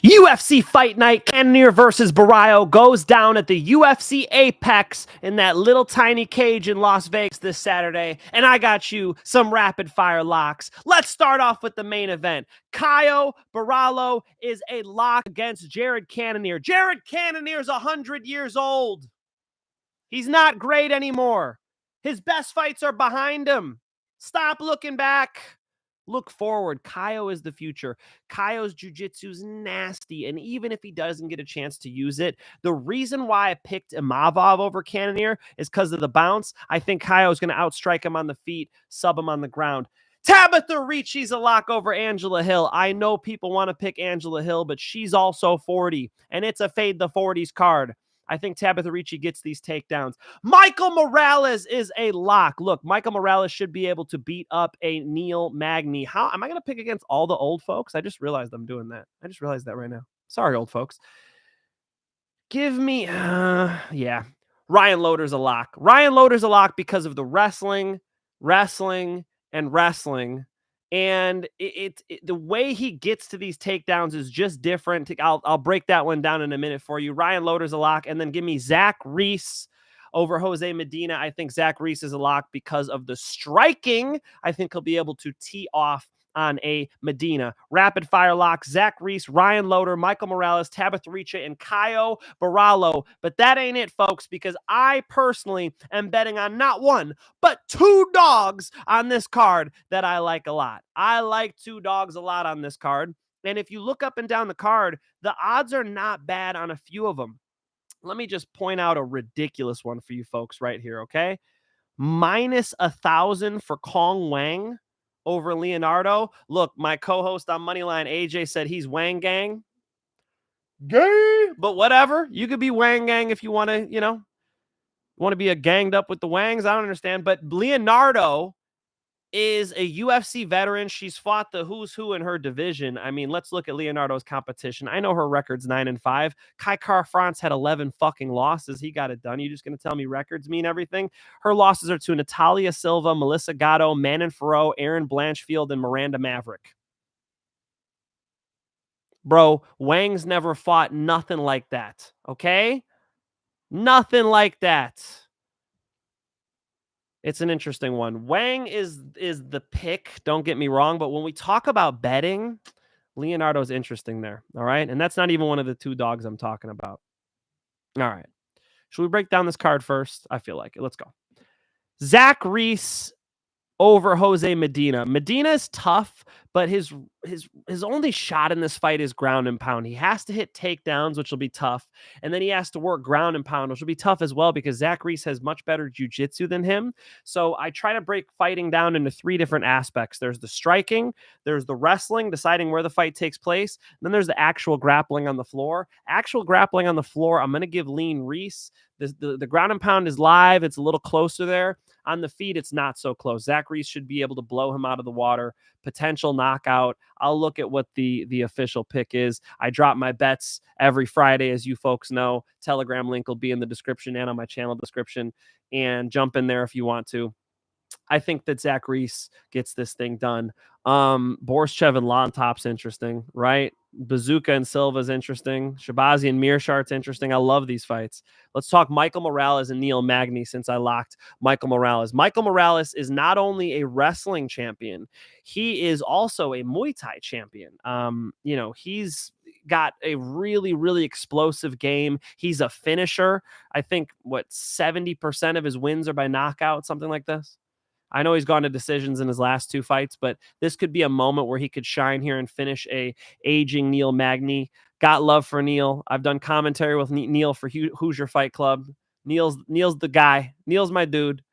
UFC Fight Night Cannonier versus Borralho goes down at the UFC Apex in that little tiny cage in Las Vegas this Saturday, and I got you some rapid fire locks. Let's start off with the main event. Caio Borralho is a lock against Jared Cannonier. Jared Cannonier's 100 years old. He's not great anymore. His best fights are behind him. Stop looking back. Look forward. Caio is the future. Caio's jiu-jitsu's nasty, and even if he doesn't get a chance to use it, the reason why I picked Imavov over Cannonier is because of the bounce. I think Caio is going to outstrike him on the feet, sub him on the ground. Tabatha Ricci's a lock over Angela Hill. I know people want to pick Angela Hill, but she's also 40, and it's a fade the 40s card. I think Tabatha Ricci gets these takedowns. Michael Morales is a lock. Look, Michael Morales should be able to beat up a Neil Magny. How am I going to pick against all the old folks? I just realized I'm doing that. I just realized that right now. Sorry, old folks. Give me, yeah. Ryan Loder's a lock. Ryan Loder's a lock because of the wrestling. And the way he gets to these takedowns is just different. I'll break that one down in a minute for you. Ryan Loder's a lock. And then give me Zach Reece over Jose Medina. I think Zach Reece is a lock because of the striking. I think he'll be able to tee off on a Medina. Rapid fire lock: Zach Reece, Ryan Loder, Michael Morales, Tabatha Ricci, and Caio Borralho. But that ain't it, folks, because I personally am betting on not one, but two dogs on this card that I like a lot. I like two dogs a lot on this card. And if you look up and down the card, the odds are not bad on a few of them. Let me just point out a ridiculous one for you folks right here, okay? Minus 1,000 for Kong Wang over Leonardo. Look, my co-host on Moneyline, AJ, said he's Wang Gang. Gay! But whatever. You could be Wang Gang if you want to, be a ganged up with the Wangs. I don't understand. But Leonardo is a UFC veteran. She's fought the who's who in her division. I mean, let's look at Leonardo's competition. I know her record's 9-5. Kai Kara-France had 11 fucking losses. He got it done. You just going to tell me records mean everything? Her losses are to Natalia Silva, Melissa Gatto, Manon Farrow, Erin Blanchfield, and Miranda Maverick. Bro, Wang's never fought nothing like that, okay? Nothing like that. It's an interesting one. Wang is the pick, don't get me wrong, but when we talk about betting, Leonardo's interesting there, all right? And that's not even one of the two dogs I'm talking about. All right. Should we break down this card first? I feel like it. Let's go. Zach Reece over Jose Medina. Medina is tough, but his only shot in this fight is ground and pound. He has to hit takedowns, which will be tough. And then he has to work ground and pound, which will be tough as well because Zach Reece has much better jiu-jitsu than him. So I try to break fighting down into three different aspects. There's the striking, there's the wrestling, deciding where the fight takes place. Then there's the actual grappling on the floor. Actual grappling on the floor, I'm going to give Lean Reece. The ground and pound is live. It's a little closer there. On the feet, it's not so close. Zach Reece should be able to blow him out of the water. Potential knockout. I'll look at what the official pick is. I drop my bets every Friday, as you folks know. Telegram link will be in the description and on my channel description. And jump in there if you want to. I think that Zach Reece gets this thing done. Borshchev and Lontop's interesting, right? Buzukja and Silva's interesting. Shahbazyan and Meerschaert's interesting. I love these fights. Let's talk Michael Morales and Neil Magny since I locked Michael Morales. Michael Morales is not only a wrestling champion, he is also a Muay Thai champion. He's got a really, really explosive game. He's a finisher. I think, 70% of his wins are by knockout, something like this. I know he's gone to decisions in his last two fights, but this could be a moment where he could shine here and finish a aging Neil Magny. Got love for Neil. I've done commentary with Neil for Hoosier Fight Club. Neil's the guy. Neil's my dude.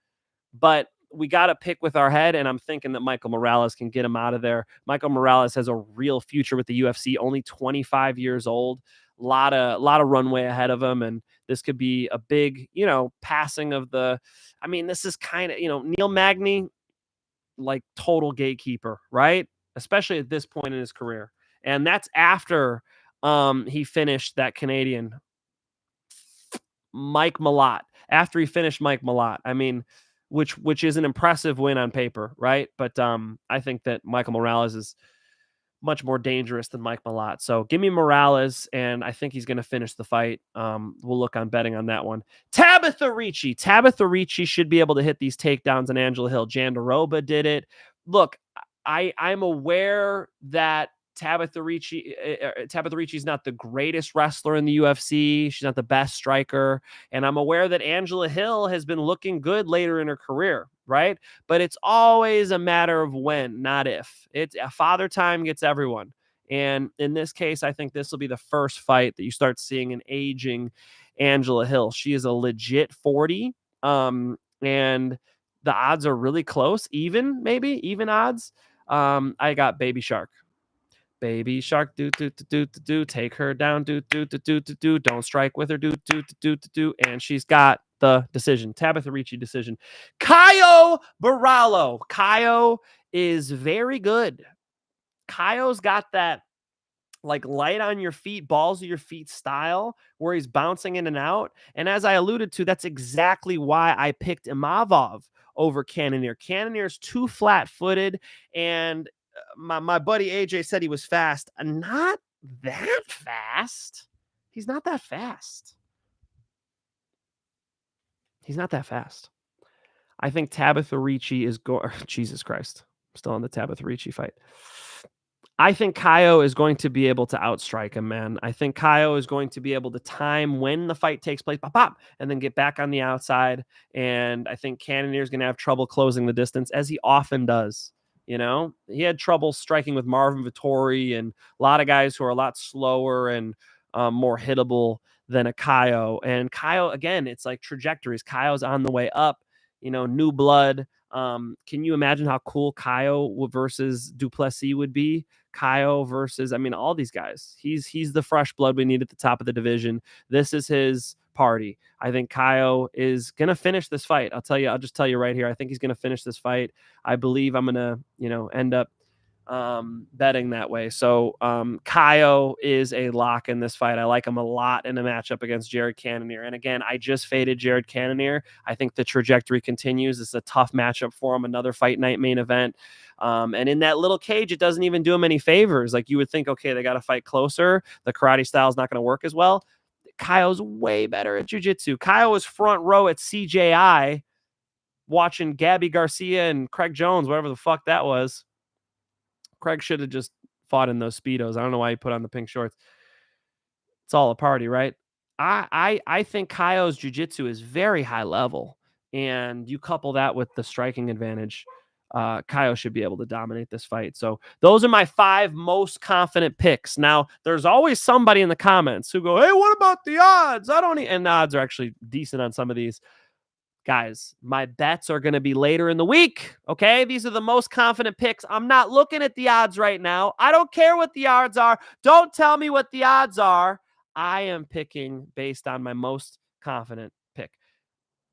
But we got to pick with our head, and I'm thinking that Michael Morales can get him out of there. Michael Morales has a real future with the UFC, only 25 years old. Lot of runway ahead of him, and this could be a big, passing of the. I mean, this is kind of, Neil Magny, like total gatekeeper, right? Especially at this point in his career, and that's after he finished that Canadian Mike Malott. After he finished Mike Malott, I mean, which is an impressive win on paper, right? But I think that Michael Morales is much more dangerous than Mike Malott. So give me Morales, and I think he's going to finish the fight. We'll look on betting on that one. Tabatha Ricci. Tabatha Ricci should be able to hit these takedowns on Angela Hill. Jandaroba did it. Look, I'm aware that Tabatha Ricci is not the greatest wrestler in the UFC. She's not the best striker. And I'm aware that Angela Hill has been looking good later in her career, right? But it's always a matter of when, not if. It's a father time gets everyone. And in this case, I think this will be the first fight that you start seeing an aging Angela Hill. She is a legit 40. And the odds are really close, even odds. I got Baby Shark. Baby Shark, do, take her down, do, don't strike with her, do, and she's got the decision. Tabatha Ricci decision. Caio Borralho. Caio is very good. Caio's got that like light on your feet, balls of your feet style where he's bouncing in and out. And as I alluded to, that's exactly why I picked Imavov over Cannonier. Cannonier's too flat-footed, and my buddy AJ said he was fast. Not that fast. He's not that fast. He's not that fast. I think Tabatha Ricci is going... Jesus Christ. I'm still on the Tabatha Ricci fight. I think Caio is going to be able to outstrike him, man. I think Caio is going to be able to time when the fight takes place, pop, pop, and then get back on the outside. And I think Cannonier is going to have trouble closing the distance, as he often does. You know, he had trouble striking with Marvin Vettori and a lot of guys who are a lot slower and more hittable than a Caio. And Caio, again, it's like trajectories. Caio's on the way up, you know, new blood. Can you imagine how cool Caio versus du Plessis would be? Caio versus, I mean, all these guys. He's the fresh blood we need at the top of the division. This is his party. I think Caio is going to finish this fight. I'll just tell you right here. I think he's going to finish this fight. I believe I'm going to, you know, end up betting that way. So Caio is a lock in this fight. I like him a lot in a matchup against Jared Cannonier. And again, I just faded Jared Cannonier. I think the trajectory continues. It's a tough matchup for him. Another fight night main event. And in that little cage, it doesn't even do him any favors. Like you would think, okay, they got to fight closer. The karate style is not going to work as well. Caio's way better at jiu-jitsu. Caio was front row at CJI watching Gabby Garcia and Craig Jones, whatever the fuck that was. Craig should have just fought in those Speedos. I don't know why he put on the pink shorts. It's all a party, right? I think Caio's jiu-jitsu is very high level, and you couple that with the striking advantage, Caio should be able to dominate this fight. So those are my 5 most confident picks. Now, there's always somebody in the comments who go, hey, what about the odds? And the odds are actually decent on some of these. Guys, my bets are going to be later in the week, okay? These are the most confident picks. I'm not looking at the odds right now. I don't care what the odds are. Don't tell me what the odds are. I am picking based on my most confident pick.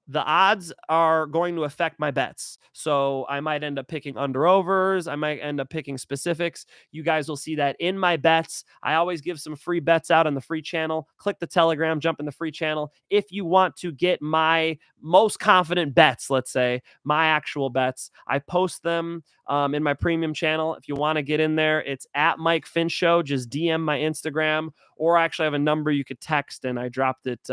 The odds are going to affect my bets. So I might end up picking under-overs. I might end up picking specifics. You guys will see that in my bets. I always give some free bets out on the free channel. Click the Telegram, jump in the free channel. If you want to get my most confident bets, let's say, my actual bets, I post them in my premium channel. If you want to get in there, it's at Mike Finch Show. Just DM my Instagram, or I actually have a number you could text, and I dropped it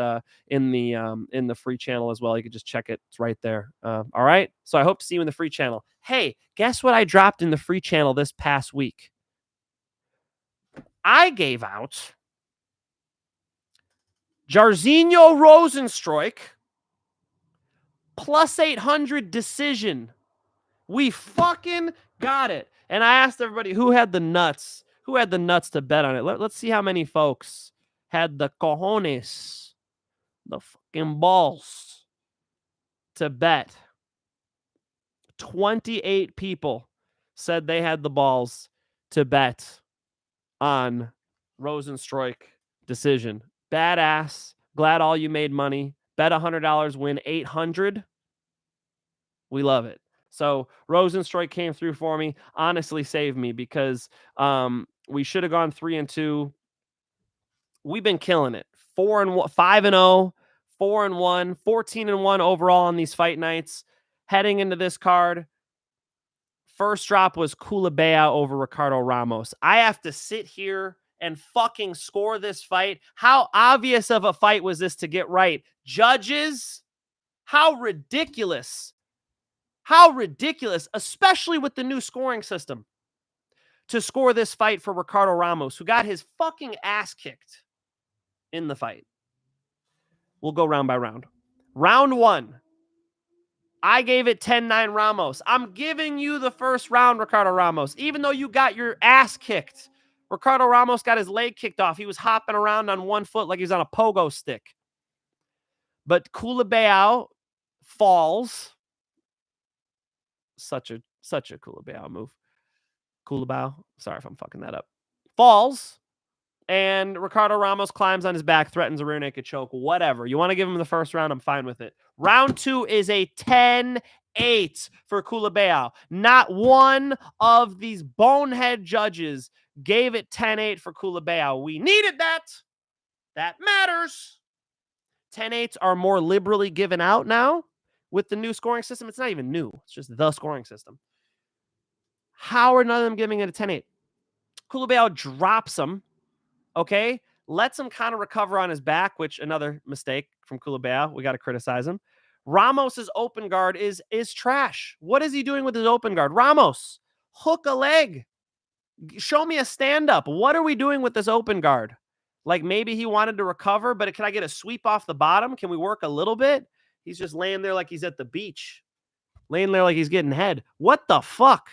in the free channel as well. You could just check it. It's right there. All right. So I hope to see you in the free channel. Hey, guess what I dropped in the free channel this past week? I gave out Jarzinho Rosenstruik plus 800 decision. We fucking got it. And I asked everybody who had the nuts to bet on it. Let's see how many folks had the cojones, the fucking balls to bet. 28 people said they had the balls to bet on Rosenstruik decision. Badass. Glad all you made money. Bet $100, win $800. We love it. So Rosenstruik came through for me. Honestly, saved me because we should have gone 3-2. We've been killing it. 4-1, 5-0, 4-1, 14-1 overall on these fight nights. Heading into this card, first drop was Culibao over Ricardo Ramos. I have to sit here and fucking score this fight. How obvious of a fight was this to get right? Judges, how ridiculous. How ridiculous, especially with the new scoring system, to score this fight for Ricardo Ramos, who got his fucking ass kicked in the fight. We'll go round by round. Round 1. I gave it 10-9 Ramos. I'm giving you the first round, Ricardo Ramos, even though you got your ass kicked. Ricardo Ramos got his leg kicked off. He was hopping around on one foot like he was on a pogo stick. But Culibao falls. Such a Culibao move. Culibao. Sorry if I'm fucking that up. Falls. And Ricardo Ramos climbs on his back, threatens a rear naked choke, whatever. You want to give him the first round, I'm fine with it. Round 2 is a 10-8 for Culibao. Not one of these bonehead judges gave it 10-8 for Culibao. We needed that. That matters. 10-8s are more liberally given out now with the new scoring system. It's not even new. It's just the scoring system. How are none of them giving it a 10-8? Culibao drops him. Okay, lets him kind of recover on his back, which another mistake from Culibao. We got to criticize him. Ramos's open guard is trash. What is he doing with his open guard? Ramos, hook a leg. Show me a stand-up. What are we doing with this open guard? Like maybe he wanted to recover, but can I get a sweep off the bottom? Can we work a little bit? He's just laying there like he's at the beach. Laying there like he's getting head. What the fuck?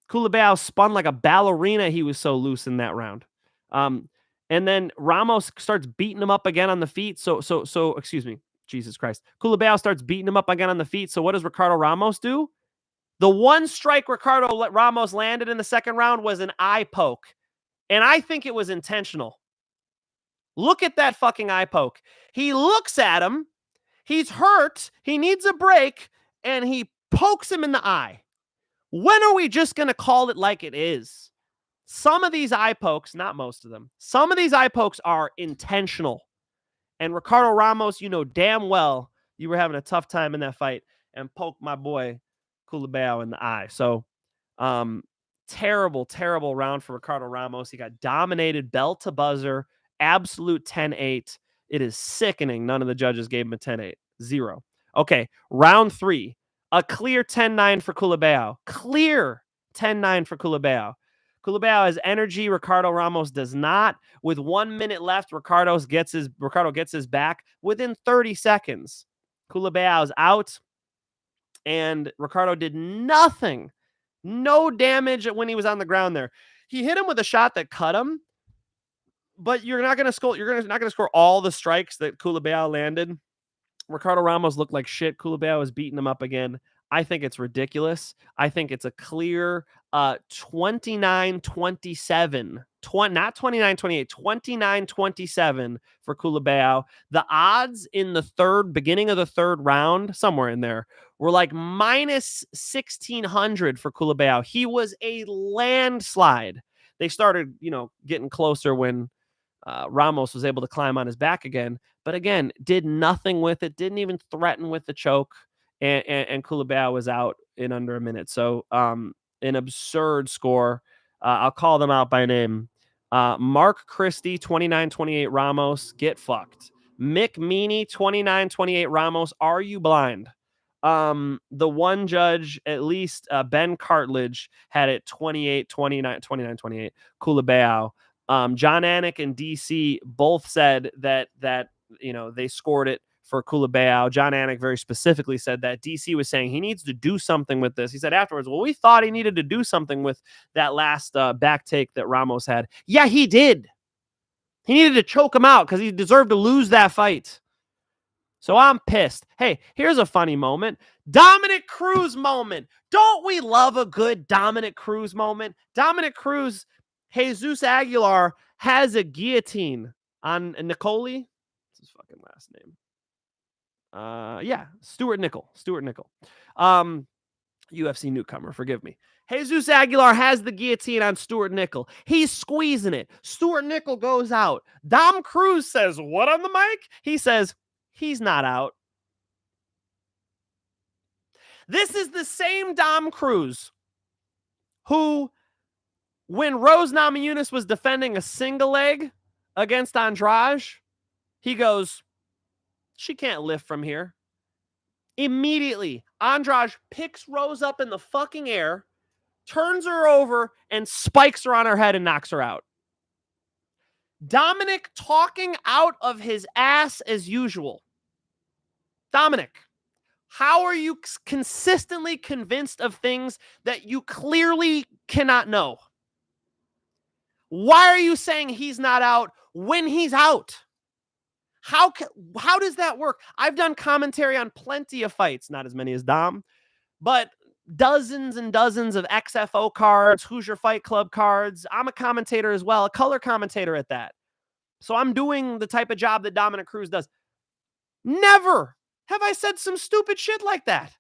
Culibao spun like a ballerina. He was so loose in that round. And then Ramos starts beating him up again on the feet. So excuse me, Jesus Christ. Culibao starts beating him up again on the feet. So what does Ricardo Ramos do? The one strike Ricardo Ramos landed in the second round was an eye poke. And I think it was intentional. Look at that fucking eye poke. He looks at him. He's hurt. He needs a break. And he pokes him in the eye. When are we just going to call it like it is? Some of these eye pokes, not most of them, some of these eye pokes are intentional. And Ricardo Ramos, you know damn well you were having a tough time in that fight and poked my boy Culibao in the eye. So terrible, terrible round for Ricardo Ramos. He got dominated bell to buzzer, absolute 10-8. It is sickening. None of the judges gave him a 10-8. 0. Okay, round 3. A clear 10-9 for Culibao. Clear 10-9 for Culibao. Culibao has energy. Ricardo Ramos does not. With 1 minute left, Ricardo gets his back within 30 seconds. Culibao's out, and Ricardo did nothing. No damage when he was on the ground there. He hit him with a shot that cut him, but you're not going to score. You're not going to score all the strikes that Culibao landed. Ricardo Ramos looked like shit. Culibao was beating him up again. I think it's ridiculous. I think it's a clear 29-27. Not 29-28, 29-27 for Culibao. The odds in the beginning of the third round, somewhere in there, were like minus 1,600 for Culibao. He was a landslide. They started, getting closer when Ramos was able to climb on his back again. But again, did nothing with it. Didn't even threaten with the choke. And Culibao was out in under a minute. So an absurd score. I'll call them out by name. Mark Christie, 29-28 Ramos. Get fucked. Mick Meaney, 29-28 Ramos. Are you blind? The one judge, at least Ben Cartledge, had it 29-28 Culibao. John Anik and DC both said that they scored it for Culibao. John Anik very specifically said that. DC was saying he needs to do something with this. He said afterwards, well, we thought he needed to do something with that last back take that Ramos had. Yeah, he did. He needed to choke him out because he deserved to lose that fight. So I'm pissed. Hey, here's a funny moment. Dominic Cruz moment. Don't we love a good Dominic Cruz moment? Dominic Cruz, Jesus Aguilar has a guillotine on Nicoli. What's his fucking last name? Stuart Nickel. UFC newcomer, forgive me. Jesus Aguilar has the guillotine on Stuart Nickel. He's squeezing it. Stuart Nickel goes out. Dom Cruz says, what on the mic? He says, he's not out. This is the same Dom Cruz who, when Rose Namajunas was defending a single leg against Andrade, he goes, she can't lift from here. Immediately, Andrade picks Rose up in the fucking air, turns her over, and spikes her on her head and knocks her out. Dominic talking out of his ass as usual. Dominic, how are you consistently convinced of things that you clearly cannot know? Why are you saying he's not out when he's out? How does that work? I've done commentary on plenty of fights, not as many as Dom, but dozens and dozens of XFO cards, Hoosier Fight Club cards. I'm a commentator as well, a color commentator at that. So I'm doing the type of job that Dominic Cruz does. Never have I said some stupid shit like that.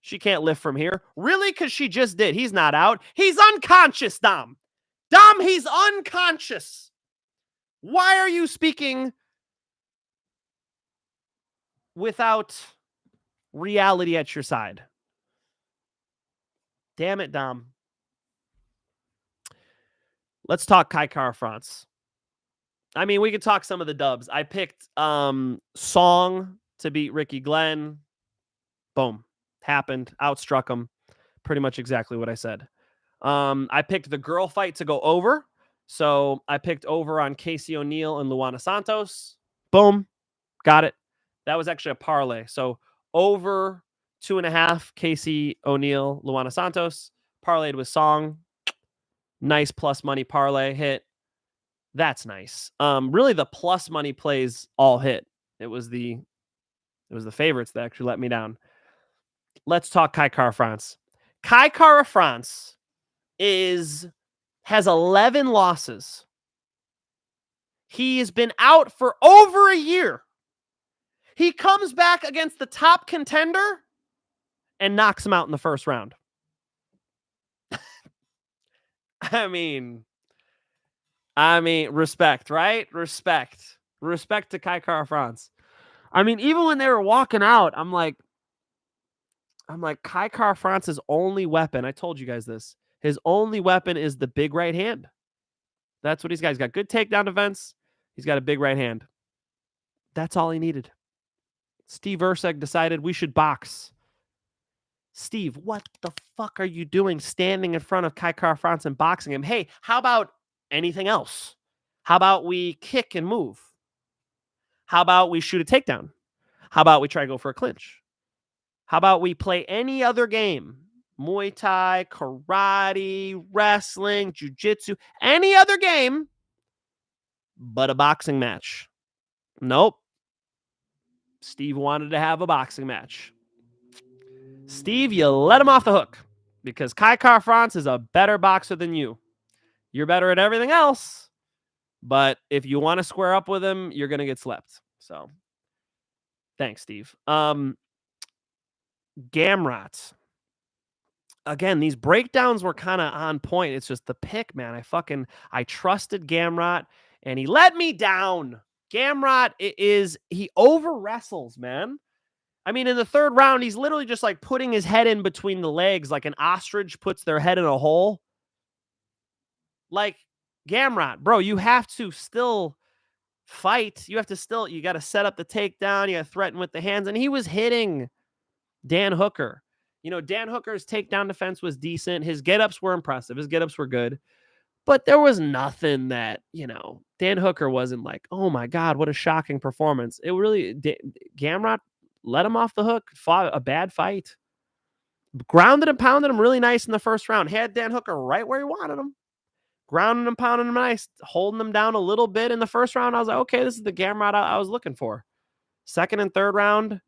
She can't lift from here. Really? Because she just did. He's not out. He's unconscious, Dom. Dom, he's unconscious. Why are you speaking without reality at your side? Damn it, Dom. Let's talk Kai Kara-France. I mean, we could talk some of the dubs. I picked Song to beat Ricky Glenn. Boom. Happened. Outstruck him. Pretty much exactly what I said. I picked the girl fight to go over. So I picked over on Casey O'Neill and Luana Santos. Boom. Got it. That was actually a parlay. So over 2.5, Casey O'Neill, Luana Santos. Parlayed with Song. Nice plus money parlay hit. That's nice. Really the plus money plays all hit. It was the favorites that actually let me down. Let's talk Kai Kara-France. Kai Kara-France has 11 losses. He has been out for over a year. He comes back against the top contender and knocks him out in the first round. I mean, respect, right? Respect to Kai Kara-France. I mean, even when they were walking out, I'm like, Kai Kara-France's only weapon, I told you guys this, his only weapon is the big right hand. That's what he's got. He's got good takedown defense. He's got a big right hand. That's all he needed. Steve Erceg decided we should box. Steve, what the fuck are you doing standing in front of Kai Kara-France and boxing him? Hey, how about anything else? How about we kick and move? How about we shoot a takedown? How about we try to go for a clinch? How about we play any other game? Muay Thai, karate, wrestling, jiu-jitsu, any other game but a boxing match. Nope. Steve wanted to have a boxing match. Steve, you let him off the hook because Kai Kara-France is a better boxer than you. You're better at everything else, but if you want to square up with him, you're going to get slept. So, thanks, Steve. Gamrot. Again, these breakdowns were kind of on point. It's just the pick, man. I trusted Gamrot, and he let me down. Gamrot he over wrestles, man. I mean, in the third round, he's literally just like putting his head in between the legs like an ostrich puts their head in a hole. Like, Gamrot, bro, you have to still fight. You got to set up the takedown. You got to threaten with the hands. And he was hitting Dan Hooker. You know, Dan Hooker's takedown defense was decent. His get-ups were impressive. His get-ups were good. But there was nothing that, Dan Hooker wasn't like, oh my God, what a shocking performance. It really, Gamrot let him off the hook, fought a bad fight. Grounded and pounded him really nice in the first round. Had Dan Hooker right where he wanted him. Grounding and pounding him nice, holding him down a little bit in the first round. I was like, okay, this is the Gamrot I was looking for. Second and third round,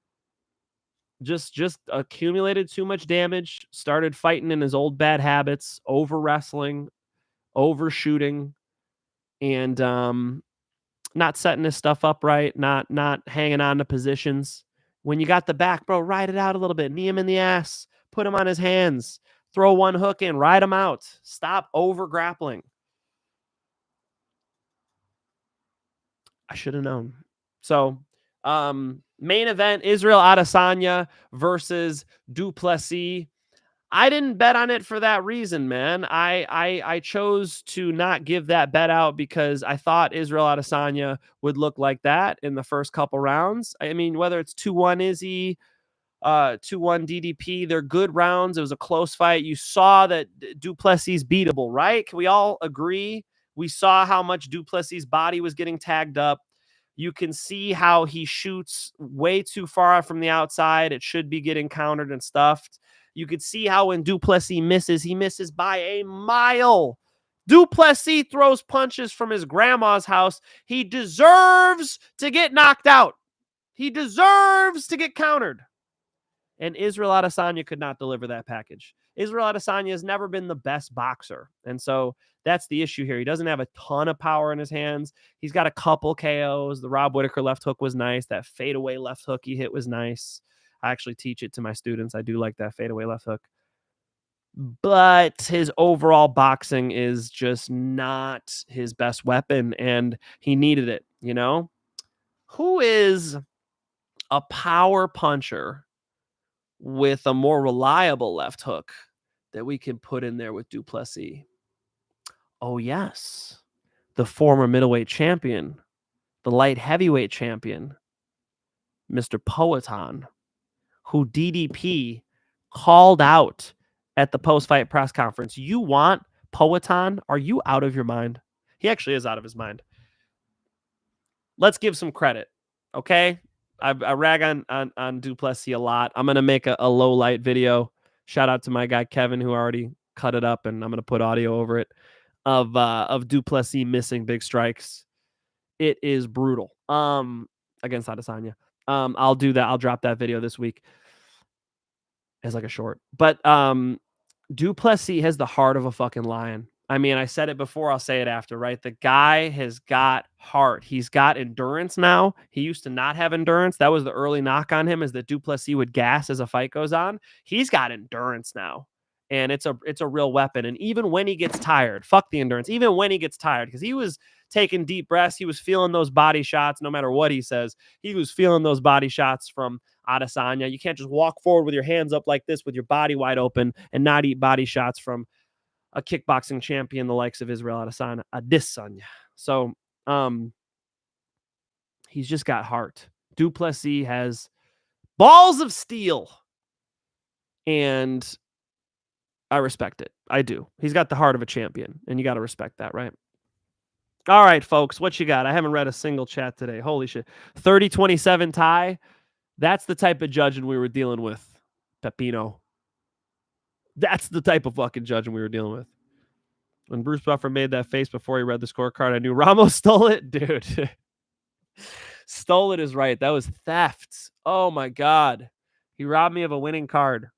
just accumulated too much damage, started fighting in his old bad habits, over wrestling, overshooting, and not setting his stuff up right, not hanging on to positions. When you got the back, bro, ride it out a little bit, knee him in the ass, put him on his hands, throw one hook in, ride him out, stop over grappling. I should have known. So, Main event, Israel Adesanya versus Du Plessis. I didn't bet on it for that reason, man. I chose to not give that bet out because I thought Israel Adesanya would look like that in the first couple rounds. I mean, whether it's 2-1 Izzy, 2-1 DDP, they're good rounds. It was a close fight. You saw that Du Plessis beatable, right? Can we all agree? We saw how much Du Plessis' body was getting tagged up. You can see how he shoots way too far out from the outside. It should be getting countered and stuffed. You could see how when Du Plessis misses, he misses by a mile. Du Plessis throws punches from his grandma's house. He deserves to get knocked out. He deserves to get countered. And Israel Adesanya could not deliver that package. Israel Adesanya has never been the best boxer. And so that's the issue here. He doesn't have a ton of power in his hands. He's got a couple KOs. The Rob Whittaker left hook was nice. That fadeaway left hook he hit was nice. I actually teach it to my students. I do like that fadeaway left hook. But his overall boxing is just not his best weapon, and he needed it, you know? Who is a power puncher with a more reliable left hook that we can put in there with Du Plessis? Oh, yes. The former middleweight champion, the light heavyweight champion, Mr. Poatan, who DDP called out at the post-fight press conference. You want Poatan? Are you out of your mind? He actually is out of his mind. Let's give some credit, okay? I rag on Du Plessis a lot. I'm going to make a low light video. Shout out to my guy Kevin, who already cut it up, and I'm going to put audio over it, of Du Plessis missing big strikes. It is brutal against Adesanya. I'll do that. I'll drop that video this week as like a short. But Du Plessis has the heart of a fucking lion. I mean, I said it before, I'll say it after, right? The guy has got heart. He's got endurance now. He used to not have endurance. That was the early knock on him, is that Du Plessis would gas as a fight goes on. He's got endurance now. And it's a real weapon. And even when he gets tired, fuck the endurance, even when he gets tired, because he was taking deep breaths, he was feeling those body shots, no matter what he says. He was feeling those body shots from Adesanya. You can't just walk forward with your hands up like this with your body wide open and not eat body shots from a kickboxing champion, the likes of Israel Adesanya. So he's just got heart. Du Plessis has balls of steel, and I respect it. I do. He's got the heart of a champion, and you got to respect that, right? All right, folks, what you got? I haven't read a single chat today. Holy shit. 30-27 tie. That's the type of judging we were dealing with, Pepino. That's the type of fucking judging we were dealing with. When Bruce Buffer made that face before he read the scorecard, I knew Ramos stole it. Dude. Stole it is right. That was theft. Oh, my God. He robbed me of a winning card.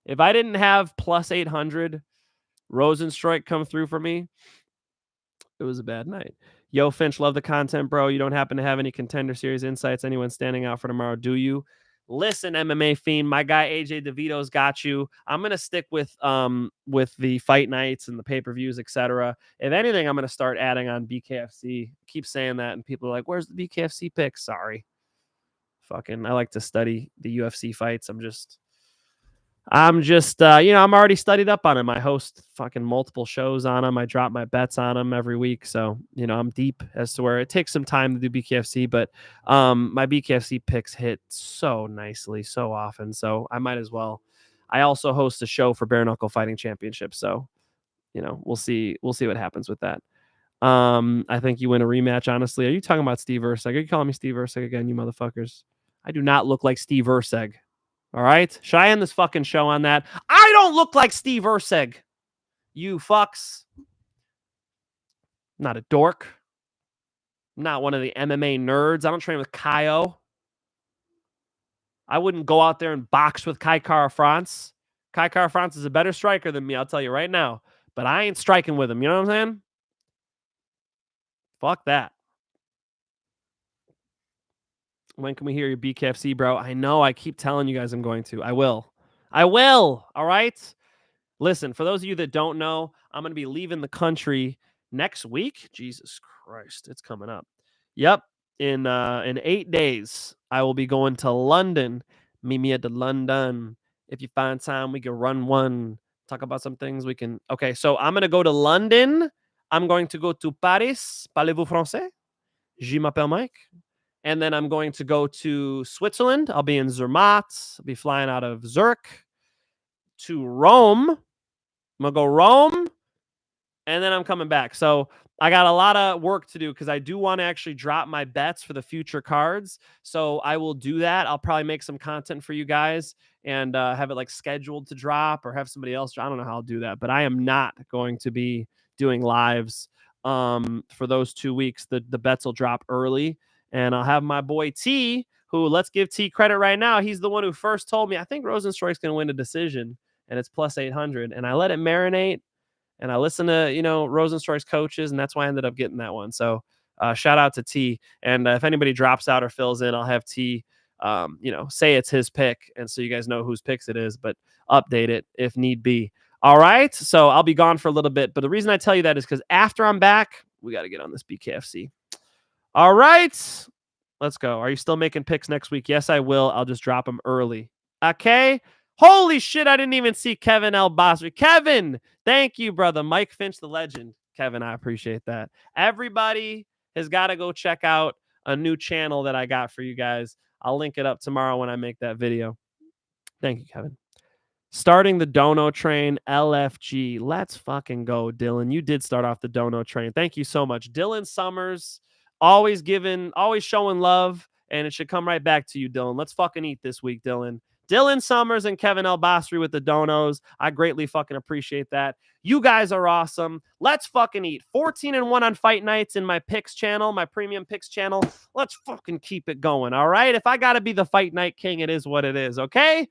If I didn't have plus 800 Rosenstrike come through for me, it was a bad night. Yo, Finch, love the content, bro. You don't happen to have any Contender Series insights? Anyone standing out for tomorrow, do you? Listen, MMA Fiend, my guy AJ DeVito's got you. I'm gonna stick with the fight nights and the pay-per-views, etc. If anything, I'm gonna start adding on BKFC. Keep saying that, and people are like, "Where's the BKFC pick?" Sorry, fucking. I like to study the UFC fights. I'm just I'm already studied up on him. I host fucking multiple shows on him. I drop my bets on him every week. So, I'm deep as to where it takes some time to do BKFC, but my BKFC picks hit so nicely, so often. So I might as well. I also host a show for Bare Knuckle Fighting Championship. So, we'll see what happens with that. I think you win a rematch, honestly. Are you talking about Steve Erceg? Are you calling me Steve Erceg again, you motherfuckers? I do not look like Steve Erceg. All right. Should I end this fucking show on that? I don't look like Steve Erceg. You fucks. I'm not a dork. I'm not one of the MMA nerds. I don't train with Caio. I wouldn't go out there and box with Kai Kara-France. Kai Kara-France is a better striker than me, I'll tell you right now. But I ain't striking with him. You know what I'm saying? Fuck that. When can we hear your BKFC, bro? I know. I keep telling you guys I'm going to. I will. All right? Listen, for those of you that don't know, I'm going to be leaving the country next week. Jesus Christ. It's coming up. Yep. in 8 days. I will be going to London. Meet me at the London. If you find time, we can run one. Talk about some things we can. Okay, so I'm gonna go to London. I'm going to go to Paris. Parlez-vous français? Je m'appelle Mike. And then I'm going to go to Switzerland. I'll be in Zermatt. I'll be flying out of Zurich to Rome. I'm gonna go Rome, and then I'm coming back. So I got a lot of work to do because I do want to actually drop my bets for the future cards. So I will do that. I'll probably make some content for you guys and have it like scheduled to drop or have somebody else. I don't know how I'll do that, but I am not going to be doing lives for those 2 weeks. The bets will drop early, and I'll have my boy T, who, let's give T credit right now. He's the one who first told me, I think Rosenstruik's going to win a decision, and it's plus 800. And I let it marinate. And I listened to, Rosenstruik's coaches, and that's why I ended up getting that one. So shout out to T. And if anybody drops out or fills in, I'll have T, say it's his pick. And so you guys know whose picks it is, but update it if need be. All right. So I'll be gone for a little bit. But the reason I tell you that is because after I'm back, we got to get on this BKFC. All right. Let's go. Are you still making picks next week? Yes, I will. I'll just drop them early. Okay. Holy shit, I didn't even see Kevin L. Bosry. Kevin, thank you, brother. Mike Finch, the legend. Kevin, I appreciate that. Everybody has got to go check out a new channel that I got for you guys. I'll link it up tomorrow when I make that video. Thank you, Kevin. Starting the Dono train, LFG. Let's fucking go, Dylan. You did start off the Dono train. Thank you so much. Dylan Summers, always showing love, and it should come right back to you, Dylan. Let's fucking eat this week, Dylan. Dylan Summers and Kevin L. Bosry with the donos. I greatly fucking appreciate that. You guys are awesome. Let's fucking eat. 14-1 on fight nights in my picks channel, my premium picks channel. Let's fucking keep it going, all right? If I got to be the fight night king, it is what it is, okay?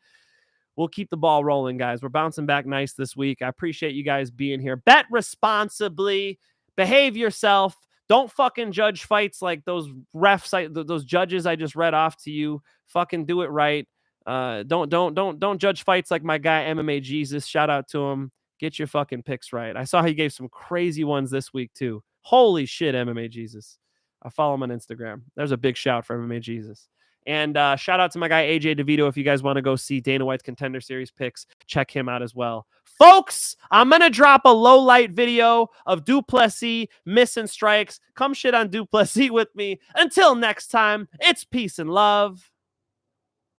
We'll keep the ball rolling, guys. We're bouncing back nice this week. I appreciate you guys being here. Bet responsibly. Behave yourself. Don't fucking judge fights like those refs, those judges I just read off to you. Fucking do it right. Don't judge fights like my guy MMA Jesus. Shout out to him. Get your fucking picks right. I saw he gave some crazy ones this week too. Holy shit, MMA Jesus. I follow him on Instagram. There's a big shout for MMA Jesus. And shout out to my guy AJ DeVito. If you guys want to go see Dana White's Contender Series picks, check him out as well. Folks, I'm going to drop a low light video of Du Plessis missing strikes. Come shit on Du Plessis with me. Until next time, it's peace and love.